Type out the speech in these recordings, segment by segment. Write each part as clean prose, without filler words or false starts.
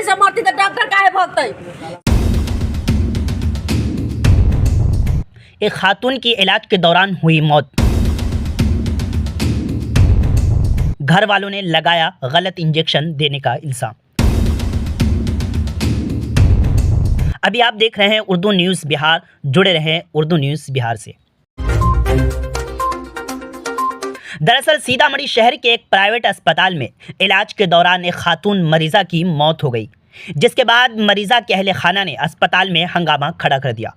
बीमारी से मरती तो डॉक्टर काहे भगतै। एक खातून की इलाज के दौरान हुई मौत। घर वालों ने लगाया गलत इंजेक्शन देने का इल्जाम। अभी आप देख रहे हैं उर्दू न्यूज़ बिहार, जुड़े रहें उर्दू न्यूज़ बिहार से। दरअसल सीतामढ़ी शहर के एक प्राइवेट अस्पताल में इलाज के दौरान एक खातून मरीजा की मौत हो गई, जिसके बाद मरीजा के अहले खाना ने अस्पताल में हंगामा खड़ा कर दिया।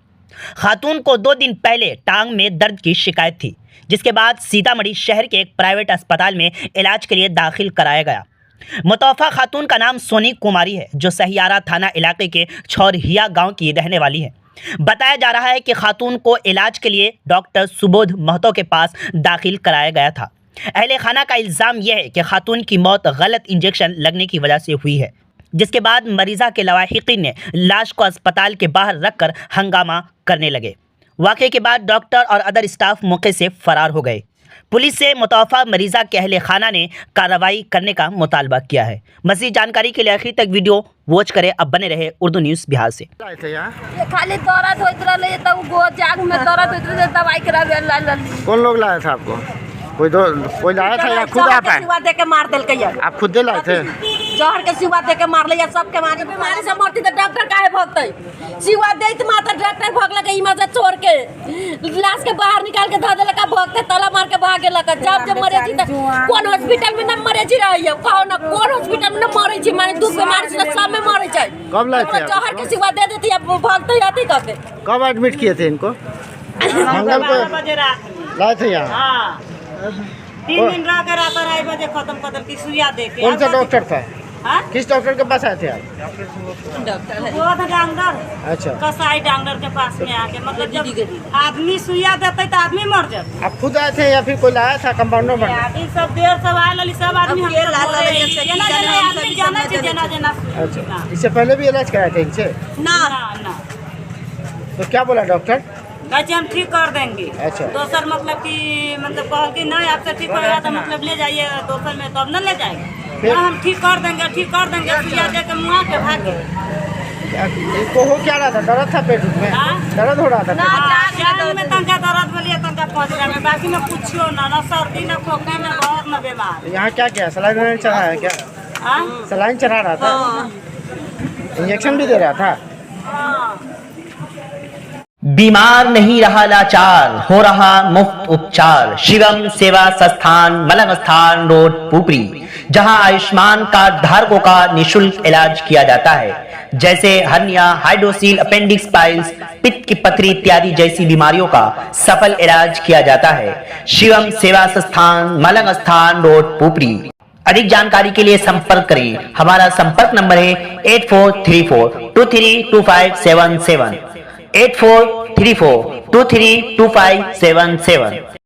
खातून को 2 दिन पहले टांग में दर्द की शिकायत थी, जिसके बाद सीतामढ़ी शहर के एक प्राइवेट अस्पताल में इलाज के लिए दाखिल कराया गया। मुतवफ़ा खातून का नाम सोनी कुमारी है, जो सहियारा थाना इलाके के छौरहिया गांव की रहने वाली है। बताया जा रहा है कि खातून को इलाज के लिए डॉक्टर सुबोध महतो के पास दाखिल कराया गया था। अहले खाना का इल्ज़ाम यह है कि खातून की मौत गलत इंजेक्शन लगने की वजह से हुई है, जिसके बाद मरीजा के लवाहिकीन ने लाश को अस्पताल के बाहर रखकर हंगामा करने लगे। वाक़े के बाद डॉक्टर और अदर स्टाफ मौके से फरार हो गए। पुलिस से मुतवफ़ा मरीजा के अहले खाना ने कार्रवाई करने का मुतालबा किया है। मज़ीद जानकारी के लिए आखिर तक वीडियो वॉच करें। अब बने रहे उर्दू न्यूज़ बिहार से। ये खाली दर्द होइत रहले त गो जाग में दर्द होइत रहे दवाई करावे ला। कौन लोग लाया था आपको? कोई लाया था या खुद आप आए? सिवा दे के मार देल के आप खुद लाए थे? जहर के सिवा दे के मार ले या सबके मार बीमारी से मरती तो डॉक्टर काहे भगतै। सिवा देत माता डॉक्टर भगला के इमा से छोड़ के लाश के बाहर निकाल के ध देला का भगते तला मार के भागे लगा। जब मरे छी त कौन हॉस्पिटल में न मरे छी रही है, कहो न कौन हॉस्पिटल में न मरे छी, माने दुख बीमारी से सब में मरे छै। कब लाए थे? जहर के सिवा दे देती अब भगतै रहती कहते। कब एडमिट किए थे इनको? मंगल को लाए थे यहाँ? हाँ 3 दिन रह कर आता 2:30 बजे खत्म कर की सुइया दे के। कौन सा डॉक्टर था? हाँ? किस डॉक्टर के पास आए थे आप? डॉक्टर है वो था डॉक्टर, अच्छा, कसाई डॉक्टर के पास में आके, मतलब जब आदमी सुइया देते तो आदमी मर जाते। आप खुद आए थे या फिर कोई लाया था कंपाउंडर बना? अभी सब देर सब आए लली सब आदमी हम जना। अच्छा, इससे पहले भी इलाज कराए थे इनसे? ना तो क्या बोला डॉक्टर? कहते हम ठीक कर देंगे। अच्छा। दोसर मतलब कि कह कि नहीं आपसे ठीक होगा तो मतलब ले जाइए दोसर में, तब न ले जाएंगे। हम ठीक कर देंगे सुइया दे के मुआ के भागे। इनको हो क्या रहा था? दर्द था पेट में? दर्द हो रहा था? जान में तंका दर्द बोलिए तंका पहुँच में, बाकी में पूछियो ना सर्दी न खोखी न बहुत न बीमार। यहाँ क्या क्या सलाइन चढ़ा है क्या? सलाइन चढ़ा रहा था? इंजेक्शन भी दे रहा था? बीमार नहीं रहा लाचार, हो रहा मुफ्त उपचार। शिवम सेवा संस्थान, मलंग स्थान रोड, पुपरी, जहां आयुष्मान कार्ड धारकों का निःशुल्क इलाज किया जाता है, जैसे हर्निया, हाइड्रोसील, अपेंडिक्स, पाइल्स, पित्त की पथरी इत्यादि जैसी बीमारियों का सफल इलाज किया जाता है। शिवम सेवा संस्थान, मलंग स्थान रोड, पुपरी। अधिक जानकारी के लिए संपर्क करें। हमारा संपर्क नंबर है 8434232577 8434232577।